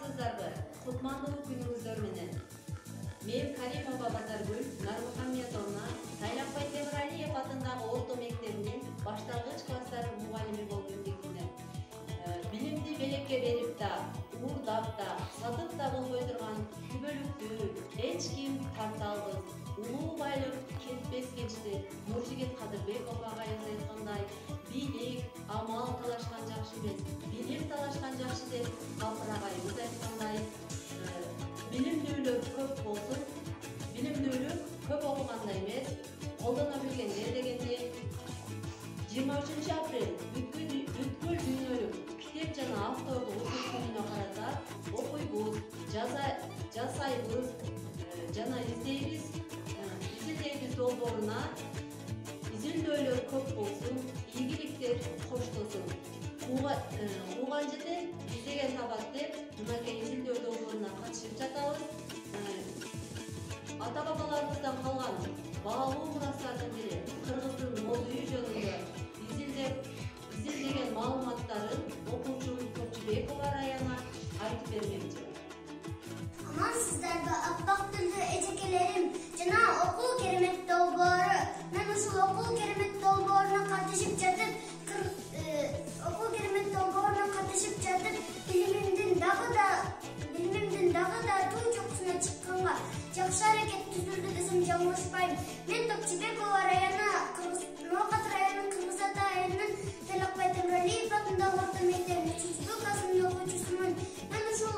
саламатсыздарбы? Кутмандуу күнүңүздөр менен. Мен Каримова Батаргүл Нармухаммедовна Тайлакбай Темиралиев атындагы орто мектебинин башталгыч класстар мугалими болуп эмгектенем. Билимди белекке берип да, уурдап да, сатып да болбой турган күбөлүктү эч ким тарта албас. Улуу байлык кетпес кечти Нуржигит Кадырбеков агайыбыз айткандай, бийлик, амал талашкан жакшы эмес, билим талашкан жакшы деп Капыр агайыбыз айткандай, билимдүүлөр көп болсун, билимдүүлүк көп окуганда эмес, колдоно билгенде дегенди 23 апрель бүткүл дүйнөлүк китеп жана автордук укук күнүнө карата окуйбуз, жасайбыз жана издейбиз долбооруна изилдөөлөр көп болсун, ийгиликтер коштосун. Уган жерден издеген табат деп, мынакей изилдөө долбооруна катышып жатабыз. Ата-бабаларыбыздан калган баалуу мурастардын бири кыргыздын моз үйү жөнүндө изилдеген маалыматтарын окуучубуз Топчубекова Раяна айтып бермекчи. Амансыздарбы, аппак тилдүү эжекелерим жана окуу керемет долбоору. Мен ушул окуу керемет долбооруна катышып жатып, билимимдин дагы да туу чокусуна чыкканга жакшы аракет түзүлдү десем жаңылышпайм. Мен Топчубекова Раяна, Ноокат районунун Кыргыз Ата айылынын Тайлакбай Темиралиев атындагы орто мектебинин 3 классынын окуучусумун. Мен ушул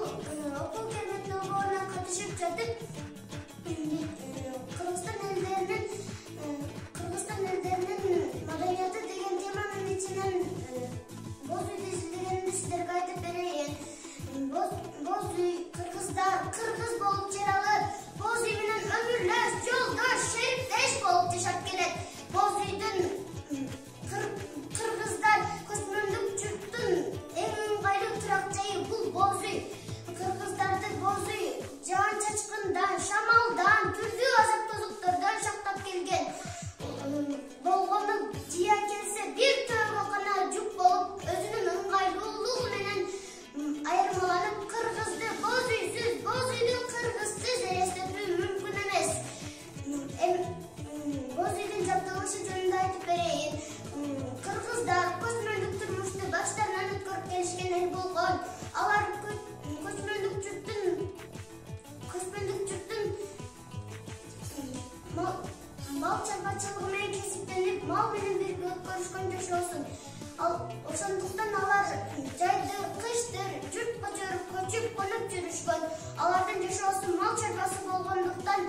окуу керемет долбооруна катышып жатып, Кыргызстан элдеринин маданияты деген теманын ичинен боз үйдү изилдегенимди сиздерге айтып берейин. Боз үй кыргыз болуп жаралы, боз үй менен өмүрлөш, жолдош, шериктеш болуп жашап келет. Боз үйдүн кыргыздар көчмөндүк журттун эң ыңгайлуу турак жайы бул боз үй. Кыргыздарды боз үй жаан-чачкындан, шамалдан, түрдүү азап-тозуктордон сактап келген. Болгону жия келсе бир төөгө гана жүк болуп, өзүнүн ыңгайлуулугу менен айырмаланып, кыргызды боз үйдү кыргызсыз элестетүү мүмкүн эмес. Боз үйдүн жабдыгышы жөнүндө айтып берейин. Кыргыздар көчмөндүк турмушту баштарынан өткөрүп келишкен эл болгон. Алар көчмөндүк журттун мал чарбачылыгы менен кесиптенип, мал менен бирге өткөрүшкөн жашоосун. Ошондуктан алар жайды, кыштыр, журтка көчүп, конуп жүрүшкөн. Алардын жашоосу мал чарбасы болгондуктан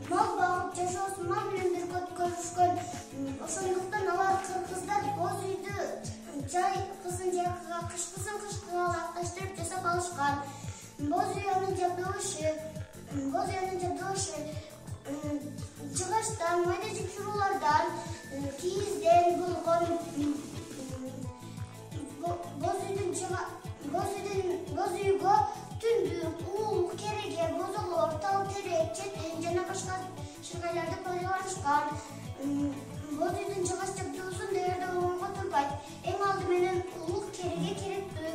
мал багып, жашоосун мал менен бирге өткөрүшкөн. Ошондуктан алар кыргыздар боз үйдү жай кызын жайкыга, кышкысын кышкыга атташтырып жасап алышкан. Боз уянын жабдыгышы жыгачтан, майда жыпшыруулардан, кийизден болгон. Боз үйгө түндүк, уулук, кереге, бозолор, тал терек, четен жана башка шыргайларды пайдаланышкан. Боз үйдүн жыгач жабдыгысын даярдоого турбайт. Эң алды менен уулук, кереге керектүү.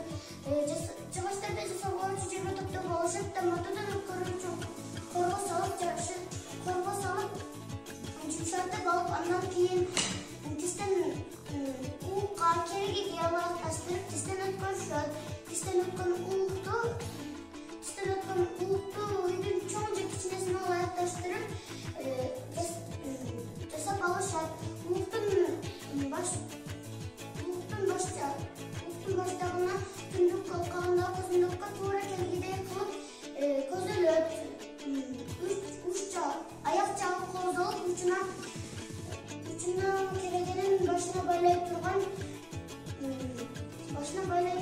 Жыгачтарды жасоого үчүн жерге топтоп алышып, мотодон өткөрүүчү корго салып жумшартып алып, андан кийин тистен уукка, керегеге алакташтырып, тистен өткөрүшөт. Тистен өткөн уулукту үйдүн чоң же кичинесине алакташтырып жасап алышат. Уулуктун баштагына түндүк калкагында көзүндүккө туура келгидей кылып көзөлөт. Аяк жагы козолуп, учуна керегенин башына байлай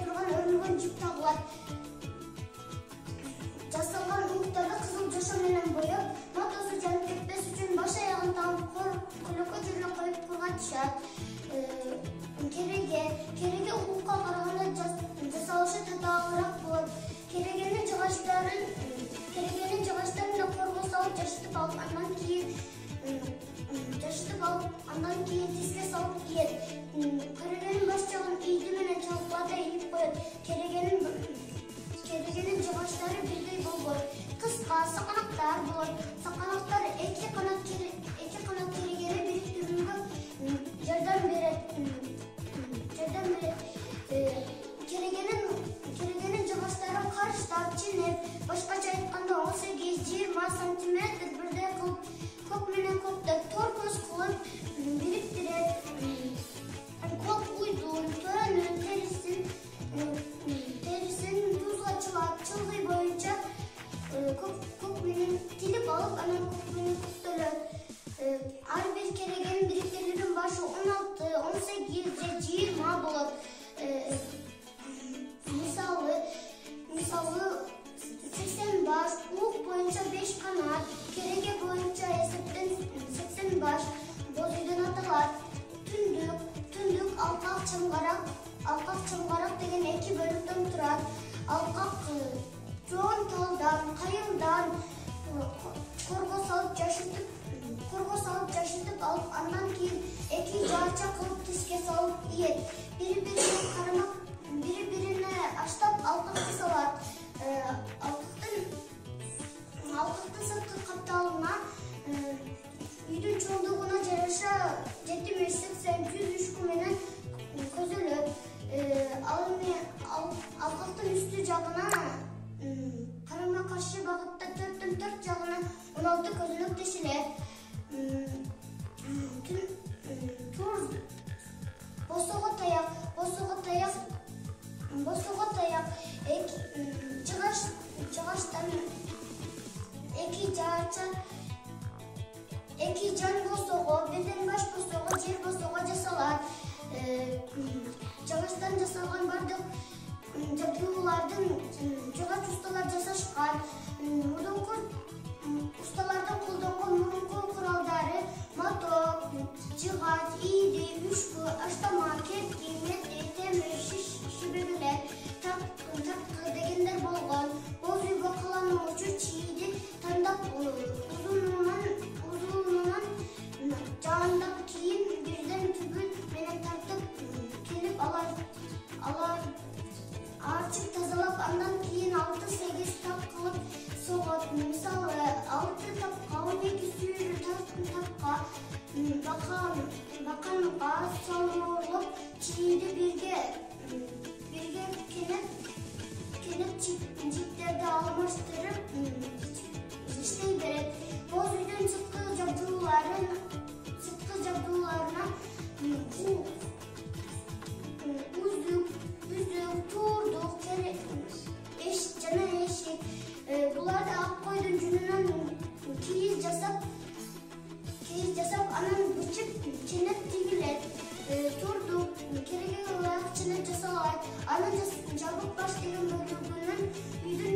турган өрүлгөн жип тагылат. Жасалган ууктарды кызыл жошо менен боеп, мотосу жанып кетпес үчүн баш аягын тагып көлөкө жерге коюп кургатышат. Кереге уукка караганда жасалышы татаалыраак болот. Керегенин жыгачтарына корго салып жашытып алып, андан кийин тиске салып кийет. Керегенин баш жагын ийди менен чалкалата ийип коет. Керегенин Keregenin жыгачтары бирдей болгон. Кыска сакалактар болот. Сакалактар эки канат керегени бириктирүүгө жардам берет. Keregenin жыгачтары карыштап, ченеп, башкача айтканда 18-20 сантиметр бирдей кылып, көк менен көктө торкуз кылып бириктирет. Көк уйдун, төрөнүн терисин тузга чылап, чылгый боюнча көк менен тилип алып, анан көк менен көктөлөт. Ар бир керегенин бириктирүүнүн башы 16, 18 же 20 болот. Мисалы 80 баш, ук боюнча 5 канат, кереге боюнча эсептен 80 баш боз үйдөн аталат. Түндүк алкак чымгарак деген эки бөлүктөн турат. Алкак жоон талдан, кайылдан корго салып жашытып алып, андан кийин эки жарча кылып тиске салып ийет. Бири-бирине аштап алкак жасалат. Алкактын сырткы капталына үйдүн чоңдугуна жараша 70-80-100 үшкү менен көзөлөт. Ал эми алкактын үстү жагына карама каршы багытта 4 жагына 16 көзөлөк тешилет. Босого таяк жыгачтан эки жан босого, бирден баш босого, жер босого жасалат. Жыгачтан жасалган бардык жабдуулардын жыгач усталар жасашкан. Мурунку усталардын колдонгон мурунку куралдары моток, жыгач, ийди, үшкү, аштама, кетки, метри, темир, шибегелер, таккы дегендер болгон. Боз үйгө каламоочу чийди тандап узунунан жаандап кийин бирден түбүт менен тартып келип алар арчып тазалап, андан кийин 6-8 тап кылып согот. Мисалы 6 тапка, 12 сүйрү тапка баканга салуулуп чийди бирге кенеп жиптерди алмаштырып иштей берет. Боз үйдүн сырткы жабдууларына үзүк, туурдук, жана эшик. Буларды ак койдун жүнүнөн кийиз жасап, анан бычып ченеп тигилет. Туурдук, кереге ылайык ченеп жасалат. Анын жабык баш деген бөлүгүнөн үйдүн